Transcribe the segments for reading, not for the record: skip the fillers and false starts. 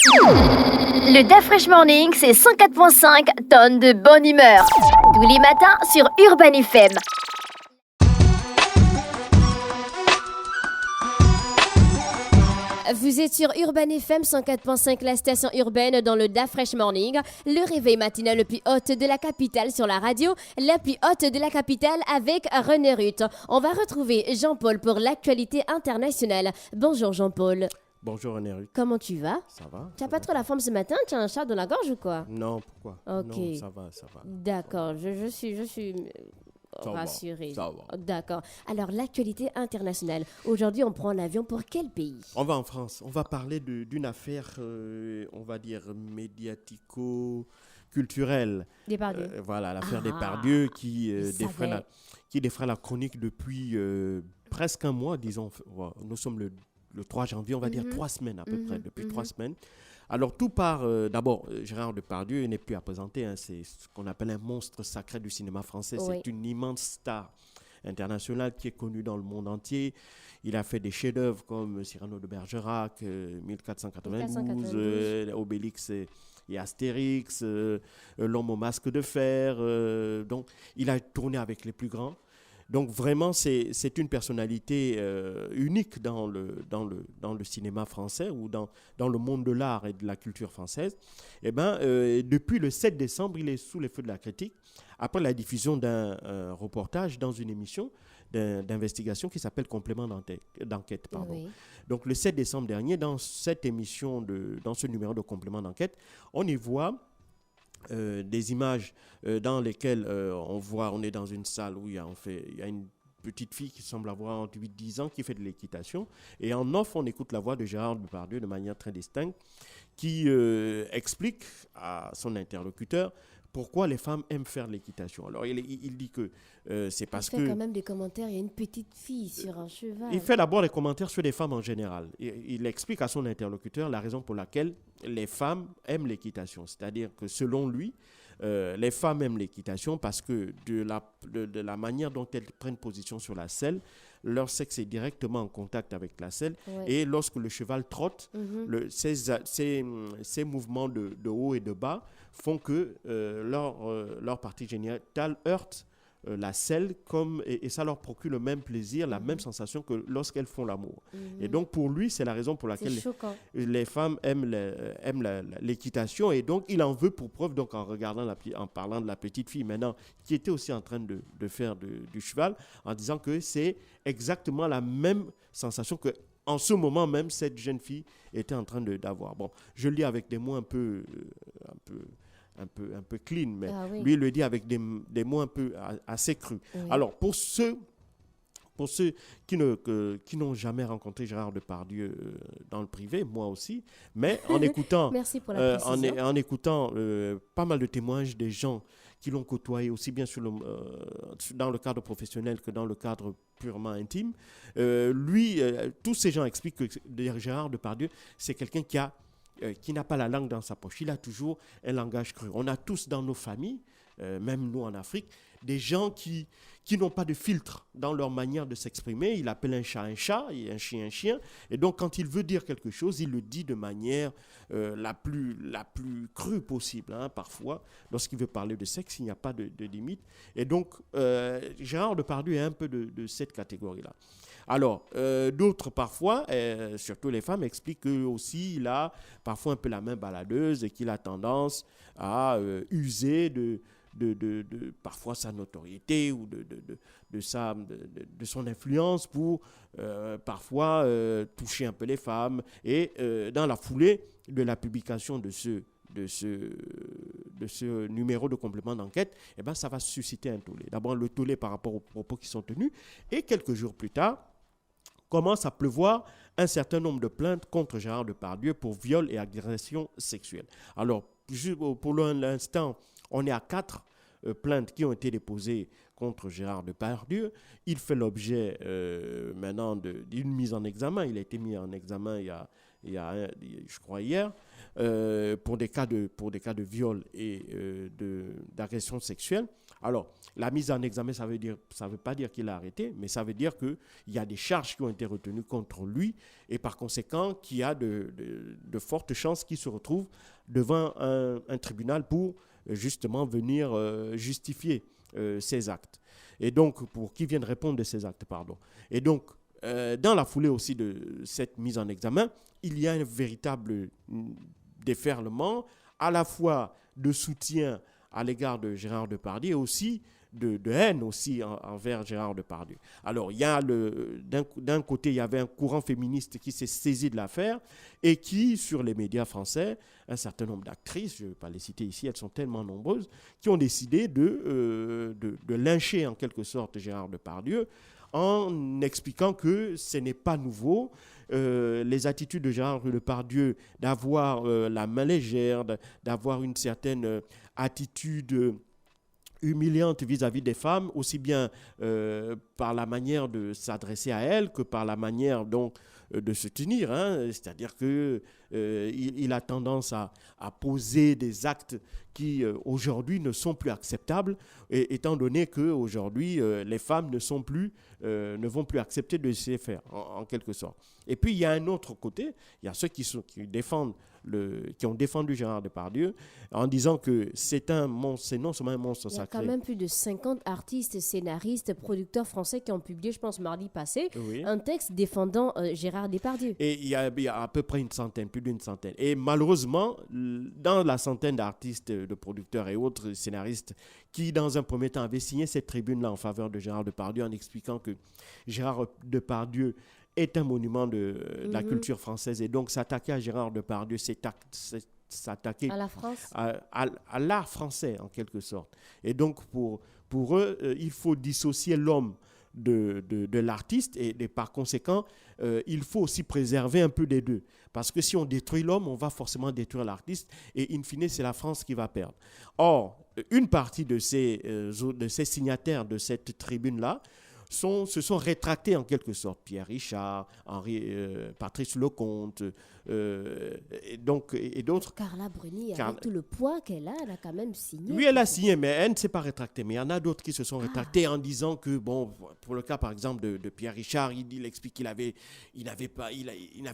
Le DAF Fresh Morning, c'est 104.5 tonnes de bonne humeur. Tous les matins sur Urban FM. Vous êtes sur Urban FM 104.5, la station urbaine dans le DAF Fresh Morning, le réveil matinal le plus haute de la capitale sur la radio, la plus haute de la capitale avec René Ruth. On va retrouver Jean-Paul pour l'actualité internationale. Bonjour Jean-Paul. Bonjour René Ruth. Comment tu vas? Ça va? Tu n'as pas trop la forme ce matin? Tu as un chat dans la gorge ou quoi? Non, pourquoi? Ok. Non, ça va. D'accord, je suis Ça va, rassurée. ça va. D'accord. Alors, l'actualité internationale. Aujourd'hui, on prend l'avion pour quel pays? On va en France. On va parler d'une affaire, on va dire, médiatico-culturelle. Depardieu. Voilà, l'affaire Ah, Depardieu je savais. qui défraie la chronique depuis presque un mois, disons. Nous sommes le 3 janvier, on va dire 3 semaines à peu près, depuis 3 semaines. Alors, tout part, d'abord, Gérard Depardieu n'est plus à présenter, hein, c'est ce qu'on appelle un monstre sacré du cinéma français. Oui. C'est une immense star internationale qui est connue dans le monde entier. Il a fait des chefs-d'œuvre comme Cyrano de Bergerac, 1492, Obélix et Astérix, L'homme au masque de fer. Donc, il a tourné avec les plus grands. Donc vraiment, c'est une personnalité unique dans le cinéma français ou dans le monde de l'art et de la culture française. Eh ben, depuis le 7 décembre, il est sous les feux de la critique après la diffusion d'un reportage dans une émission d'investigation qui s'appelle Complément d'enquête. Oui. Donc le 7 décembre dernier, dans cette émission, dans ce numéro de Complément d'enquête, on y voit des images dans lesquelles on est dans une salle où il y a une petite fille qui semble avoir entre 8-10 ans qui fait de l'équitation. Et en off, on écoute la voix de Gérard Depardieu de manière très distincte qui explique à son interlocuteur pourquoi les femmes aiment faire de l'équitation. Alors, il dit que c'est parce que... Il fait quand même des commentaires, il y a une petite fille sur un cheval. Il fait d'abord des commentaires sur les femmes en général. Il explique à son interlocuteur la raison pour laquelle les femmes aiment l'équitation. C'est-à-dire que selon lui, les femmes aiment l'équitation parce que de la manière dont elles prennent position sur la selle, leur sexe est directement en contact avec la selle. Ouais. Et lorsque le cheval trotte, ces mouvements de haut et de bas font que leur partie génitale heurte la selle et ça leur procure le même plaisir, la même sensation que lorsqu'elles font l'amour. Et donc pour lui, c'est la raison pour laquelle les femmes aiment l'équitation, et donc il en veut pour preuve, donc en parlant de la petite fille maintenant qui était aussi en train de faire du cheval, en disant que c'est exactement la même sensation que en ce moment même cette jeune fille était en train d'avoir. Bon, je le lis avec des mots un peu clean, mais lui, il le dit avec des mots un peu assez crus. Oui. Alors, pour ceux qui n'ont jamais rencontré Gérard Depardieu dans le privé, moi aussi, mais en écoutant, Merci pour la précision. en écoutant pas mal de témoignages des gens qui l'ont côtoyé aussi bien dans le cadre professionnel que dans le cadre purement intime, tous ces gens expliquent que Gérard Depardieu, c'est quelqu'un qui n'a pas la langue dans sa poche. Il a toujours un langage cru. On a tous dans nos familles, même nous en Afrique, des gens qui n'ont pas de filtre dans leur manière de s'exprimer. Il appelle un chat et un chien. Et donc, quand il veut dire quelque chose, il le dit de manière la plus crue possible. Hein. Parfois, lorsqu'il veut parler de sexe, il n'y a pas de limite. Et donc, Gérard Depardieu est un peu de cette catégorie-là. Alors, d'autres parfois, surtout les femmes, expliquent qu'eux aussi, il a parfois un peu la main baladeuse et qu'il a tendance à user de parfois sa notoriété ou de son influence pour parfois toucher un peu les femmes. Et dans la foulée de la publication de ce numéro de complément d'enquête, eh ben, ça va susciter un tollé. D'abord, le tollé par rapport aux propos qui sont tenus, et quelques jours plus tard, commence à pleuvoir un certain nombre de plaintes contre Gérard Depardieu pour viol et agression sexuelle. Alors, pour l'instant, on est à 4 plaintes qui ont été déposées contre Gérard Depardieu. Il fait l'objet maintenant d'une mise en examen. Il a été mis en examen je crois hier. pour des cas de viol et d'agression sexuelle. Alors, la mise en examen, ça veut pas dire qu'il a arrêté, mais ça veut dire qu'il y a des charges qui ont été retenues contre lui et par conséquent qu'il y a de fortes chances qu'il se retrouve devant un tribunal pour justement venir justifier ses actes. Et donc, pour qu'il vienne répondre de ses actes, pardon. Et donc, dans la foulée aussi de cette mise en examen, il y a un véritable déferlement, à la fois de soutien à l'égard de Gérard Depardieu et aussi de haine aussi envers Gérard Depardieu. Alors, il y a d'un côté, il y avait un courant féministe qui s'est saisi de l'affaire et qui, sur les médias français, un certain nombre d'actrices, je ne vais pas les citer ici, elles sont tellement nombreuses, qui ont décidé de lyncher en quelque sorte Gérard Depardieu en expliquant que ce n'est pas nouveau. Les attitudes de Gérard Depardieu d'avoir la main légère, d'avoir une certaine attitude humiliante vis-à-vis des femmes, aussi bien par la manière de s'adresser à elles que par la manière donc de se tenir. C'est-à-dire qu'il a tendance à poser des actes qui aujourd'hui ne sont plus acceptables, étant donné qu'aujourd'hui les femmes ne vont plus accepter de se faire, en quelque sorte. Et puis il y a un autre côté, il y a ceux qui ont défendu Gérard Depardieu en disant que c'est non seulement un monstre sacré. Il y a quand même plus de 50 artistes, scénaristes, producteurs français qui ont publié, je pense mardi passé, un texte défendant Gérard Depardieu. Et il y a à peu près plus d'une centaine. Et malheureusement, dans la centaine d'artistes, de producteurs et autres scénaristes qui, dans un premier temps, avaient signé cette tribune-là en faveur de Gérard Depardieu en expliquant que Gérard Depardieu est un monument de la culture française. Et donc, s'attaquer à Gérard Depardieu, c'est s'attaquer à la France, à l'art français, en quelque sorte. Et donc, pour eux, il faut dissocier l'homme de l'artiste et par conséquent, il faut aussi préserver un peu des deux. Parce que si on détruit l'homme, on va forcément détruire l'artiste et in fine, c'est la France qui va perdre. Or, une partie de ces signataires de cette tribune-là se sont rétractés en quelque sorte. Pierre Richard, Patrice Lecomte, et d'autres. Carla Bruni, avec tout le poids qu'elle a quand même signé. Oui, elle a signé, mais elle ne s'est pas rétractée. Mais il y en a d'autres qui se sont rétractés en disant que, pour le cas par exemple de Pierre Richard, il explique qu'il n'avait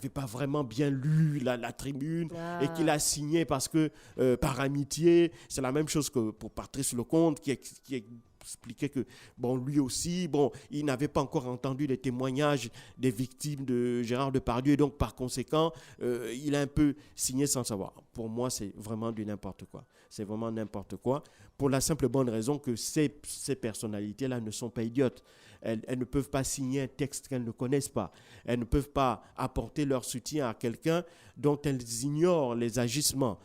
pas vraiment bien lu la tribune et qu'il a signé parce que, par amitié. C'est la même chose que pour Patrice Lecomte qui expliquait que, lui aussi, il n'avait pas encore entendu les témoignages des victimes de Gérard Depardieu et donc, par conséquent, il a un peu signé sans savoir. Pour moi, c'est vraiment du n'importe quoi. C'est vraiment n'importe quoi pour la simple bonne raison que ces personnalités-là ne sont pas idiotes. Elles ne peuvent pas signer un texte qu'elles ne connaissent pas. Elles ne peuvent pas apporter leur soutien à quelqu'un dont elles ignorent les agissements.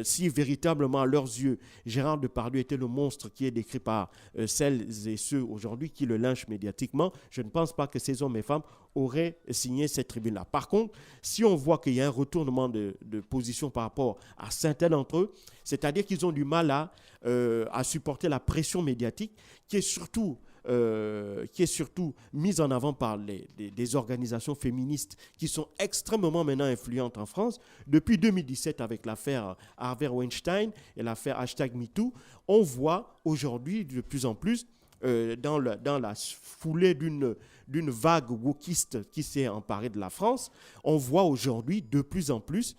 Si véritablement à leurs yeux Gérard Depardieu était le monstre qui est décrit par celles et ceux aujourd'hui qui le lynchent médiatiquement, je ne pense pas que ces hommes et femmes auraient signé cette tribune-là. Par contre, si on voit qu'il y a un retournement de position par rapport à certains d'entre eux, c'est-à-dire qu'ils ont du mal à supporter la pression médiatique qui est surtout mise en avant par des organisations féministes qui sont extrêmement maintenant influentes en France. Depuis 2017, avec l'affaire Harvey Weinstein et l'affaire #MeToo, on voit aujourd'hui de plus en plus, dans la foulée d'une vague wokiste qui s'est emparée de la France, on voit aujourd'hui de plus en plus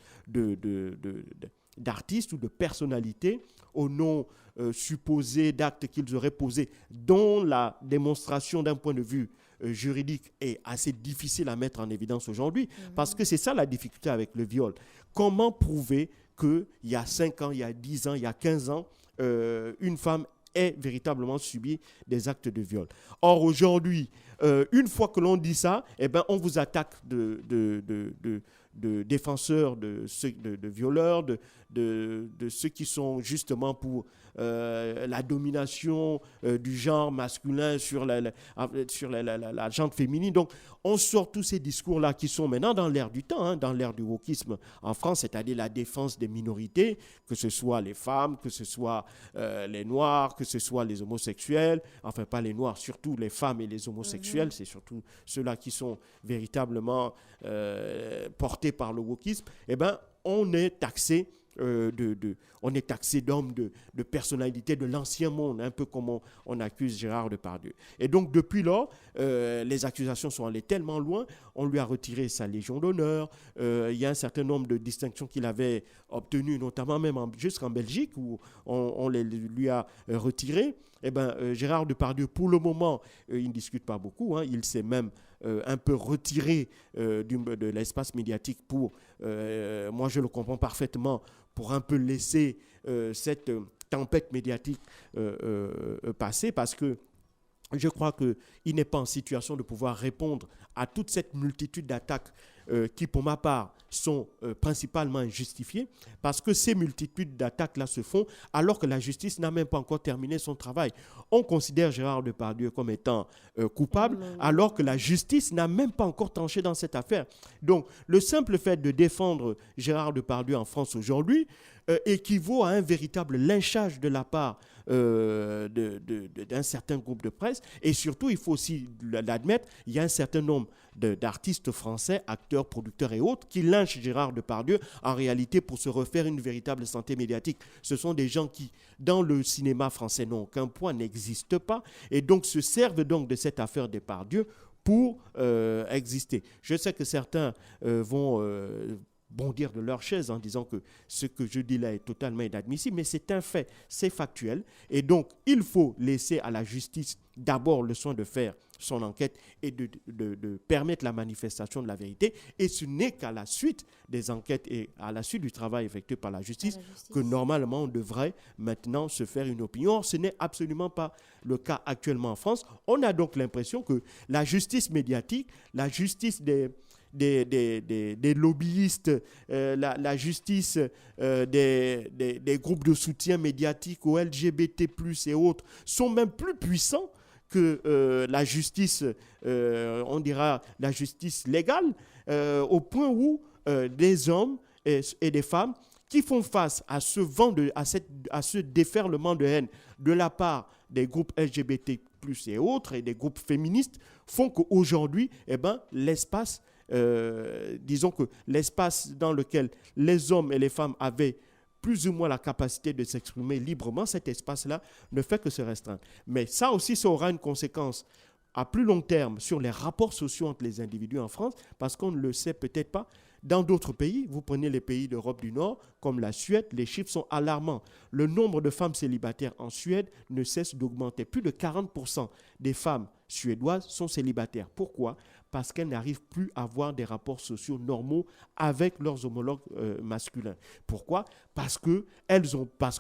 d'artistes ou de personnalités au nom supposé d'actes qu'ils auraient posés, dont la démonstration d'un point de vue juridique est assez difficile à mettre en évidence aujourd'hui, parce que c'est ça la difficulté avec le viol. Comment prouver qu'il y a 5 ans, il y a 10 ans, il y a 15 ans, une femme ait véritablement subi des actes de viol? Or, aujourd'hui, une fois que l'on dit ça, on vous attaque de défenseurs de violeurs, de ceux qui sont justement pour la domination du genre masculin sur la gente féminine. Donc, on sort tous ces discours-là qui sont maintenant dans l'air du temps, dans l'air du wokisme en France, c'est-à-dire la défense des minorités, que ce soit les femmes, que ce soit les noirs, que ce soit les homosexuels, enfin pas les noirs, surtout les femmes et les homosexuels, c'est surtout ceux-là qui sont véritablement portés par le wokisme. on est taxé on est taxé d'homme de personnalité de l'ancien monde, un peu comme on accuse Gérard Depardieu. Et donc, depuis lors, les accusations sont allées tellement loin, on lui a retiré sa Légion d'honneur, il y a un certain nombre de distinctions qu'il avait obtenues, notamment même jusqu'en Belgique, où on lui a retiré. Eh bien, Gérard Depardieu, pour le moment, il ne discute pas beaucoup, hein, il s'est même un peu retiré de l'espace médiatique pour, moi je le comprends parfaitement, pour un peu laisser cette tempête médiatique passer, parce que je crois qu'il n'est pas en situation de pouvoir répondre à toute cette multitude d'attaques qui, pour ma part, sont principalement injustifiées, parce que ces multitudes d'attaques-là se font alors que la justice n'a même pas encore terminé son travail. On considère Gérard Depardieu comme étant coupable, alors que la justice n'a même pas encore tranché dans cette affaire. Donc, le simple fait de défendre Gérard Depardieu en France aujourd'hui équivaut à un véritable lynchage de la part d'un certain groupe de presse. Et surtout, il faut aussi l'admettre, il y a un certain nombre d'artistes français, acteurs, producteurs et autres, qui lynchent Gérard Depardieu en réalité pour se refaire une véritable santé médiatique. Ce sont des gens qui, dans le cinéma français, n'ont aucun poids, n'existent pas, et donc se servent donc de cette affaire Depardieu pour exister. Je sais que certains vont bondir de leur chaise en disant que ce que je dis là est totalement inadmissible, mais c'est un fait, c'est factuel. Et donc, il faut laisser à la justice d'abord le soin de faire son enquête et de permettre la manifestation de la vérité. Et ce n'est qu'à la suite des enquêtes et à la suite du travail effectué par la justice que normalement on devrait maintenant se faire une opinion. Or, ce n'est absolument pas le cas actuellement en France. On a donc l'impression que la justice médiatique, la justice des lobbyistes, la justice des groupes de soutien médiatique aux LGBT+, et autres, sont même plus puissants que la justice, on dira la justice légale, au point où des hommes et des femmes qui font face à ce vent, à ce déferlement de haine de la part des groupes LGBT+, et autres, et des groupes féministes, font qu'aujourd'hui, l'espace, disons que l'espace dans lequel les hommes et les femmes avaient plus ou moins la capacité de s'exprimer librement, cet espace-là ne fait que se restreindre. Mais ça aussi, ça aura une conséquence à plus long terme sur les rapports sociaux entre les individus en France, parce qu'on ne le sait peut-être pas. Dans d'autres pays, vous prenez les pays d'Europe du Nord, comme la Suède, les chiffres sont alarmants. Le nombre de femmes célibataires en Suède ne cesse d'augmenter. Plus de 40% des femmes suédoises sont célibataires. Pourquoi ? Parce qu'elles n'arrivent plus à avoir des rapports sociaux normaux avec leurs homologues masculins. Pourquoi ? Parce que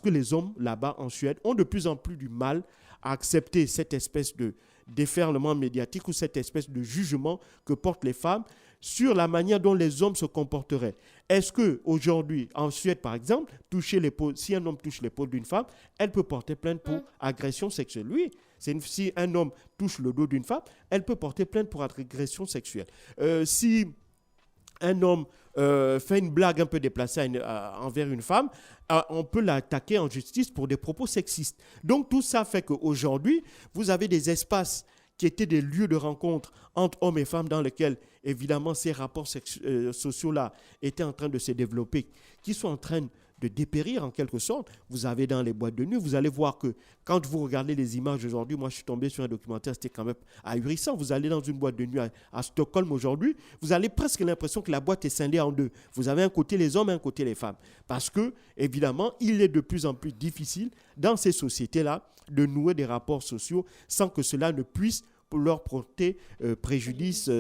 les hommes là-bas en Suède ont de plus en plus du mal à accepter cette espèce de déferlement médiatique ou cette espèce de jugement que portent les femmes sur la manière dont les hommes se comporteraient. Est-ce qu'aujourd'hui, en Suède par exemple, si un homme touche l'épaule d'une femme, elle peut porter plainte pour agression sexuelle? Oui. Si un homme touche le dos d'une femme, elle peut porter plainte pour agression sexuelle. Si un homme fait une blague un peu déplacée envers une femme, on peut l'attaquer en justice pour des propos sexistes. Donc tout ça fait qu'aujourd'hui, vous avez des espaces qui étaient des lieux de rencontre entre hommes et femmes dans lesquels, évidemment, ces rapports sociaux-là étaient en train de se développer, qui sont en train de dépérir en quelque sorte. Vous avez dans les boîtes de nuit, vous allez voir que quand vous regardez les images aujourd'hui, moi je suis tombé sur un documentaire, c'était quand même ahurissant. Vous allez dans une boîte de nuit à Stockholm aujourd'hui, vous avez presque l'impression que la boîte est scindée en deux. Vous avez un côté les hommes et un côté les femmes. Parce que, évidemment, il est de plus en plus difficile dans ces sociétés-là de nouer des rapports sociaux sans que cela ne puisse pour leur porter préjudice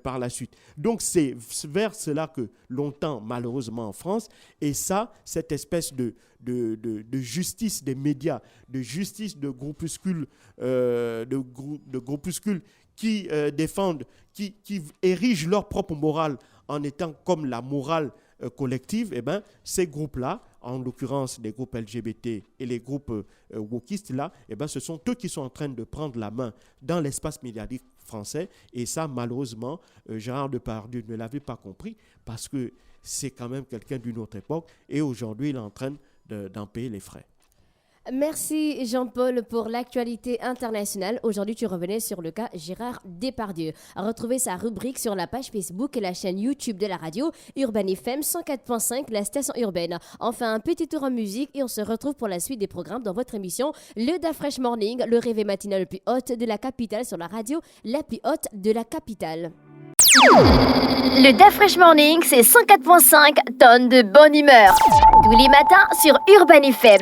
par la suite. Donc c'est vers cela que l'on tend malheureusement en France, et ça, cette espèce de justice des médias, de justice de groupuscules, qui défendent, qui érigent leur propre morale en étant comme la morale collective, ces groupes-là, en l'occurrence les groupes LGBT et les groupes wokistes là, ce sont eux qui sont en train de prendre la main dans l'espace médiatique français, et ça malheureusement Gérard Depardieu ne l'avait pas compris, parce que c'est quand même quelqu'un d'une autre époque, et aujourd'hui il est en train d'en payer les frais. Merci Jean-Paul pour l'actualité internationale. Aujourd'hui, tu revenais sur le cas Gérard Depardieu. Retrouvez sa rubrique sur la page Facebook et la chaîne YouTube de la radio Urban FM 104.5, la station urbaine. On fait un petit tour en musique et on se retrouve pour la suite des programmes dans votre émission Le Dafresh Morning, le réveil matinal le plus haute de la capitale sur la radio, la plus haute de la capitale. Le Dafresh Morning, c'est 104.5 tonnes de bonne humeur. Tous les matins sur Urban FM.